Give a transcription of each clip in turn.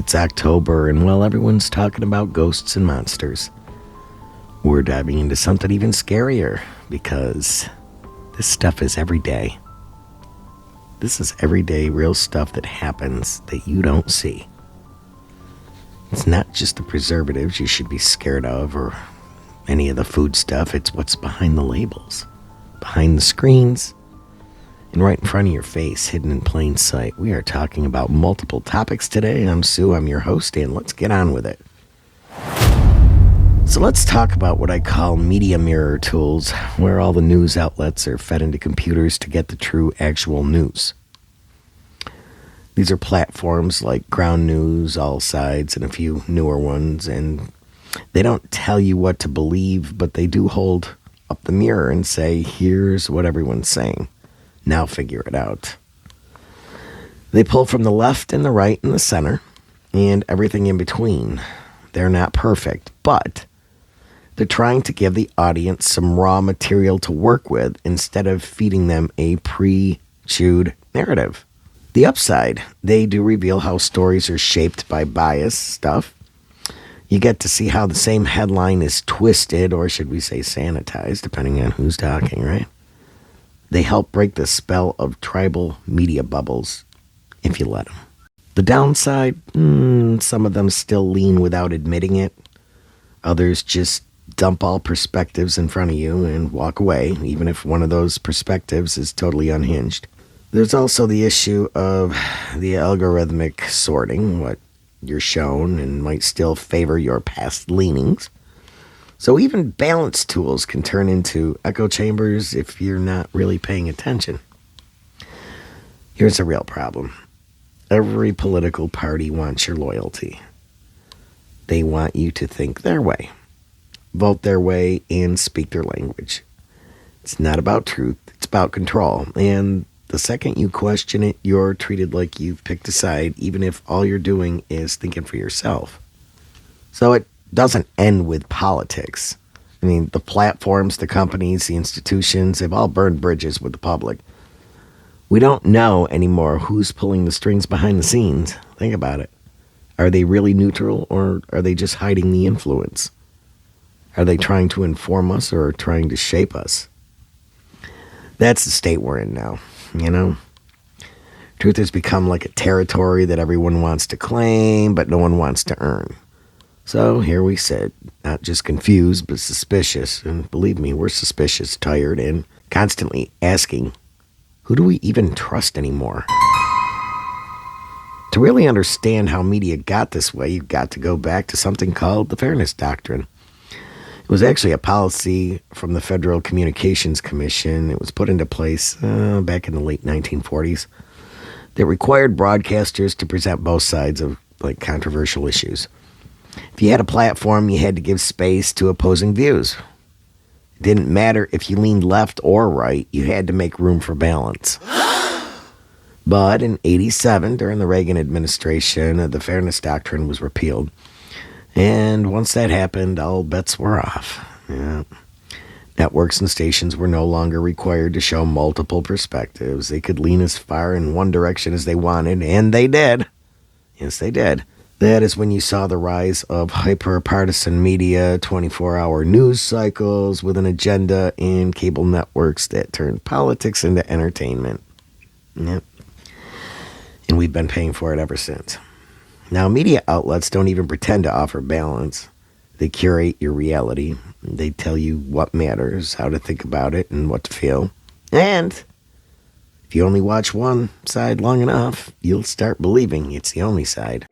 It's October, and well, everyone's talking about ghosts and monsters. We're diving into something even scarier, because this stuff is every day. This is everyday real stuff that happens that you don't see. It's not just the preservatives you should be scared of or any of the food stuff. It's what's behind the labels, behind the screens, and right in front of your face, hidden in plain sight. We are talking about multiple topics today. I'm Sue, I'm your host, and let's get on with it. So let's talk about what I call media mirror tools, where all the news outlets are fed into computers to get the true, actual news. These are platforms like Ground News, All Sides, and a few newer ones, and they don't tell you what to believe, but they do hold up the mirror and say, here's what everyone's saying. Now figure it out. They pull from the left and the right and the center and everything in between. They're not perfect, but they're trying to give the audience some raw material to work with instead of feeding them a pre-chewed narrative. The upside, they do reveal how stories are shaped by bias stuff. You get to see how the same headline is twisted, or should we say sanitized, depending on who's talking, right? They help break the spell of tribal media bubbles, if you let them. The downside, some of them still lean without admitting it. Others just dump all perspectives in front of you and walk away, even if one of those perspectives is totally unhinged. There's also the issue of the algorithmic sorting, what you're shown, and might still favor your past leanings. So even balance tools can turn into echo chambers if you're not really paying attention. Here's a real problem. Every political party wants your loyalty. They want you to think their way, vote their way, and speak their language. It's not about truth, it's about control. And the second you question it, you're treated like you've picked a side, even if all you're doing is thinking for yourself. So it doesn't end with politics. I mean, the platforms, the companies, the institutions, they've all burned bridges with the public. We don't know anymore who's pulling the strings behind the scenes. Think about it. Are they really neutral, or are they just hiding the influence? Are they trying to inform us or trying to shape us? That's the state we're in now, you know? Truth has become like a territory that everyone wants to claim, but no one wants to earn. So here we sit, not just confused, but suspicious. And believe me, we're suspicious, tired, and constantly asking, who do we even trust anymore? To really understand how media got this way, you've got to go back to something called the Fairness Doctrine. It was actually a policy from the Federal Communications Commission. It was put into place back in the late 1940s that required broadcasters to present both sides of controversial issues. If you had a platform, you had to give space to opposing views. It didn't matter if you leaned left or right, you had to make room for balance. But in '87, during the Reagan administration, the Fairness Doctrine was repealed. And once that happened, all bets were off. Yeah. Networks and stations were no longer required to show multiple perspectives. They could lean as far in one direction as they wanted, and they did. Yes, they did. That is when you saw the rise of hyper-partisan media, 24-hour news cycles with an agenda, and cable networks that turned politics into entertainment. Yep. And we've been paying for it ever since. Now, media outlets don't even pretend to offer balance. They curate your reality. They tell you what matters, how to think about it, and what to feel. And if you only watch one side long enough, you'll start believing it's the only side.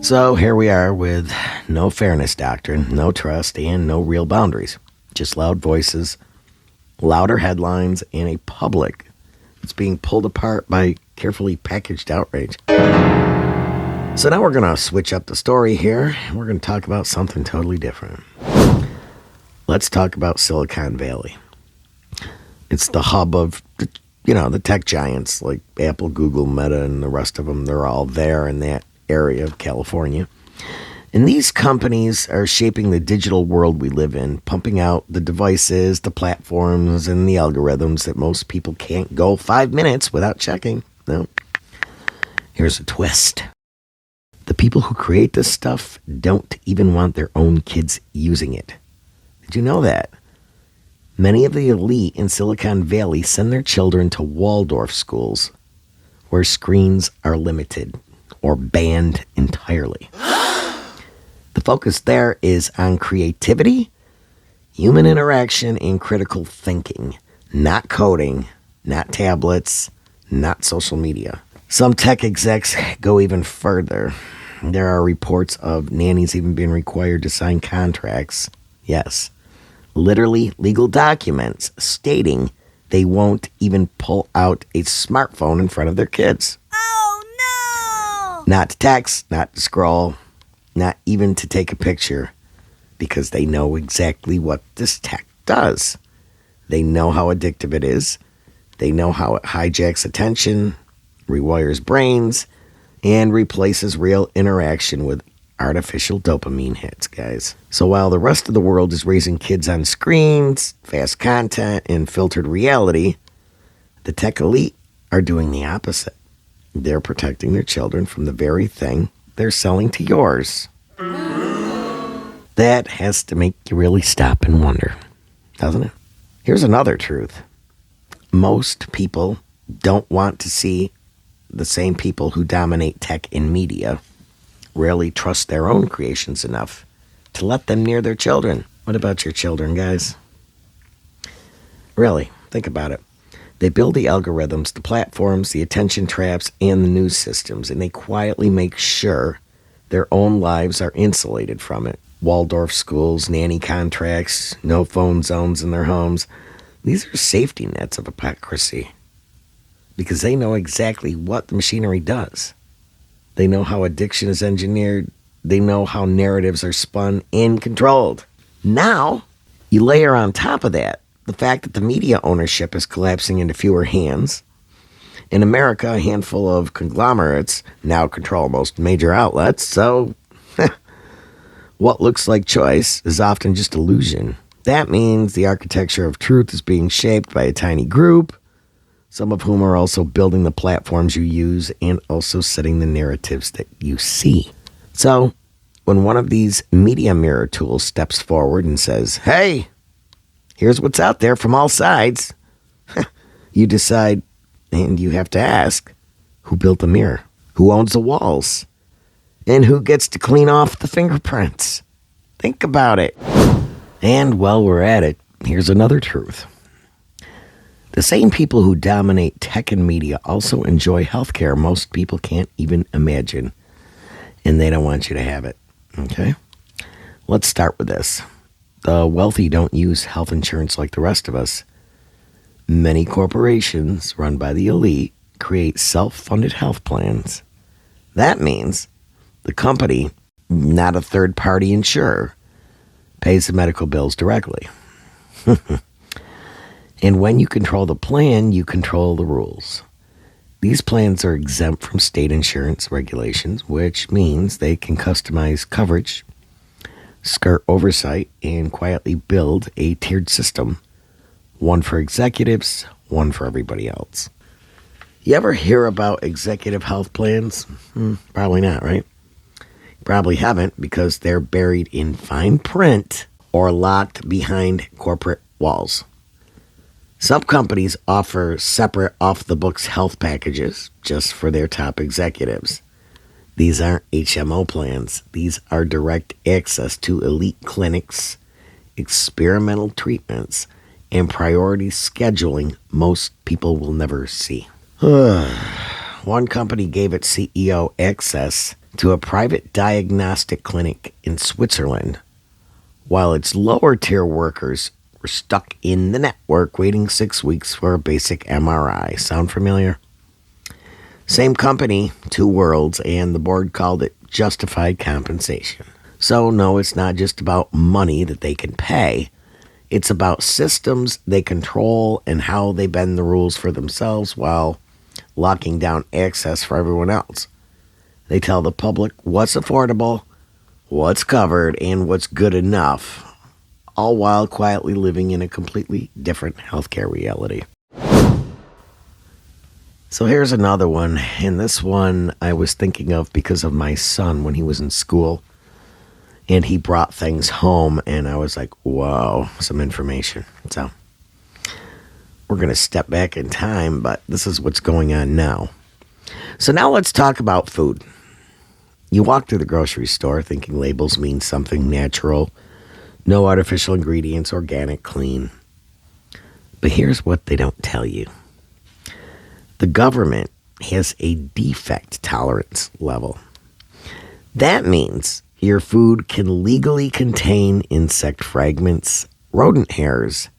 So here we are with no fairness doctrine, no trust, and no real boundaries. Just loud voices, louder headlines, and a public that's being pulled apart by carefully packaged outrage. So now we're going to switch up the story here. We're going to talk about something totally different. Let's talk about Silicon Valley. It's the hub of the tech giants like Apple, Google, Meta, and the rest of them. They're all there in that area of California. And these companies are shaping the digital world we live in, pumping out the devices, the platforms, and the algorithms that most people can't go 5 minutes without checking. No. Here's a twist. The people who create this stuff don't even want their own kids using it. Did you know that? Many of the elite in Silicon Valley send their children to Waldorf schools, where screens are limited or banned entirely. The focus there is on creativity, human interaction, and critical thinking, not coding, not tablets, not social media. Some tech execs go even further. There are reports of nannies even being required to sign contracts. Yes, literally legal documents stating they won't even pull out a smartphone in front of their kids. Oh, no! Not to text, not to scroll, not even to take a picture, because they know exactly what this tech does. They know how addictive it is. They know how it hijacks attention, rewires brains, and replaces real interaction with artificial dopamine hits, guys. So while the rest of the world is raising kids on screens, fast content, and filtered reality, the tech elite are doing the opposite. They're protecting their children from the very thing they're selling to yours. That has to make you really stop and wonder, doesn't it? Here's another truth. Most people don't want to see the same people who dominate tech and media rarely trust their own creations enough to let them near their children. What about your children, guys? Really, think about it. They build the algorithms, the platforms, the attention traps, and the news systems, and they quietly make sure their own lives are insulated from it. Waldorf schools, nanny contracts, no phone zones in their homes. These are safety nets of hypocrisy because they know exactly what the machinery does. They know how addiction is engineered. They know how narratives are spun and controlled. Now, you layer on top of that the fact that the media ownership is collapsing into fewer hands. In America, a handful of conglomerates now control most major outlets, so what looks like choice is often just illusion. That means the architecture of truth is being shaped by a tiny group, some of whom are also building the platforms you use and also setting the narratives that you see. So, when one of these media mirror tools steps forward and says, hey, here's what's out there from all sides, you decide, and you have to ask, who built the mirror? Who owns the walls? And who gets to clean off the fingerprints? Think about it. And while we're at it, here's another truth. The same people who dominate tech and media also enjoy healthcare most people can't even imagine. And they don't want you to have it. Okay? Let's start with this. The wealthy don't use health insurance like the rest of us. Many corporations run by the elite create self-funded health plans. That means the company, not a third-party insurer, pays the medical bills directly. And when you control the plan, you control the rules. These plans are exempt from state insurance regulations, which means they can customize coverage, skirt oversight, and quietly build a tiered system. One for executives, one for everybody else. You ever hear about executive health plans? Probably not, right? Probably haven't because they're buried in fine print or locked behind corporate walls. Some companies offer separate off-the-books health packages just for their top executives. These aren't HMO plans. These are direct access to elite clinics, experimental treatments, and priority scheduling most people will never see. One company gave its CEO access to a private diagnostic clinic in Switzerland, while its lower-tier workers were stuck in the network waiting 6 weeks for a basic MRI. Sound familiar? Same company, two worlds, and the board called it justified compensation. So no, it's not just about money that they can pay. It's about systems they control and how they bend the rules for themselves while locking down access for everyone else. They tell the public what's affordable, what's covered, and what's good enough, all while quietly living in a completely different healthcare reality. So here's another one, and this one I was thinking of because of my son when he was in school, and he brought things home, and I was like, whoa, some information. So we're going to step back in time, but this is what's going on now. So now let's talk about food. You walk through the grocery store thinking labels mean something natural, no artificial ingredients, organic, clean. But here's what they don't tell you. The government has a defect tolerance level. That means your food can legally contain insect fragments, rodent hairs,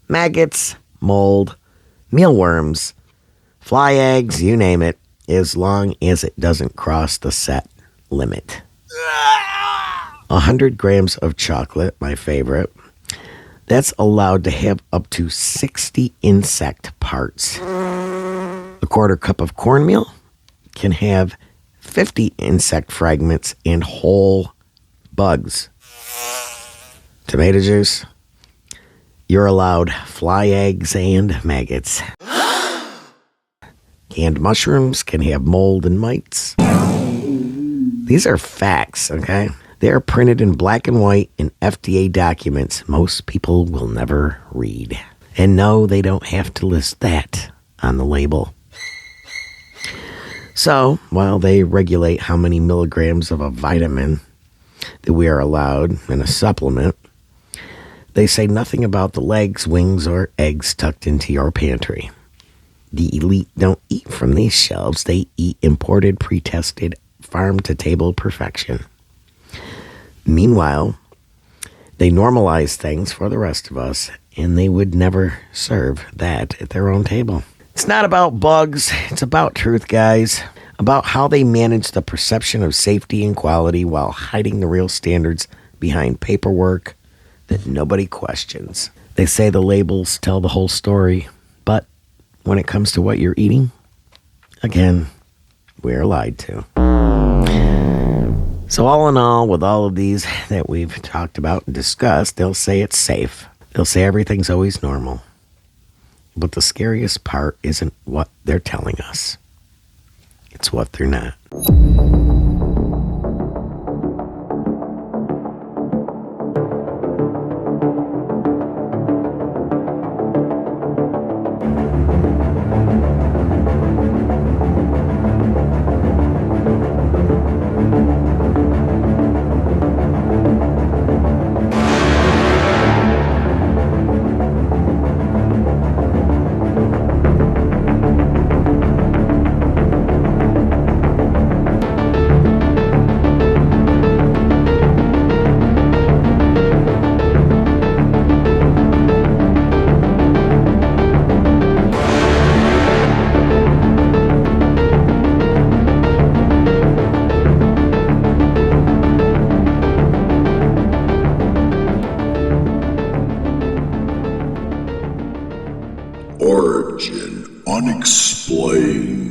maggots, mold, mealworms, fly eggs, you name it, as long as it doesn't cross the set limit. 100 grams of chocolate, my favorite, that's allowed to have up to 60 insect parts. A quarter cup of cornmeal can have 50 insect fragments and whole bugs. Tomato juice, you're allowed fly eggs and maggots. Canned mushrooms can have mold and mites. These are facts, okay? They are printed in black and white in FDA documents most people will never read. And no, they don't have to list that on the label. So, while they regulate how many milligrams of a vitamin that we are allowed in a supplement, they say nothing about the legs, wings, or eggs tucked into your pantry. The elite don't eat from these shelves. They eat imported, pre-tested, farm-to-table perfection. Meanwhile, they normalize things for the rest of us, and they would never serve that at their own table. It's not about bugs. It's about truth, guys. About how they manage the perception of safety and quality while hiding the real standards behind paperwork that nobody questions. They say the labels tell the whole story, but when it comes to what you're eating, again, we're lied to. So all in all, with all of these that we've talked about and discussed, they'll say it's safe. They'll say everything's always normal. But the scariest part isn't what they're telling us. It's what they're not. Origin Unexplained.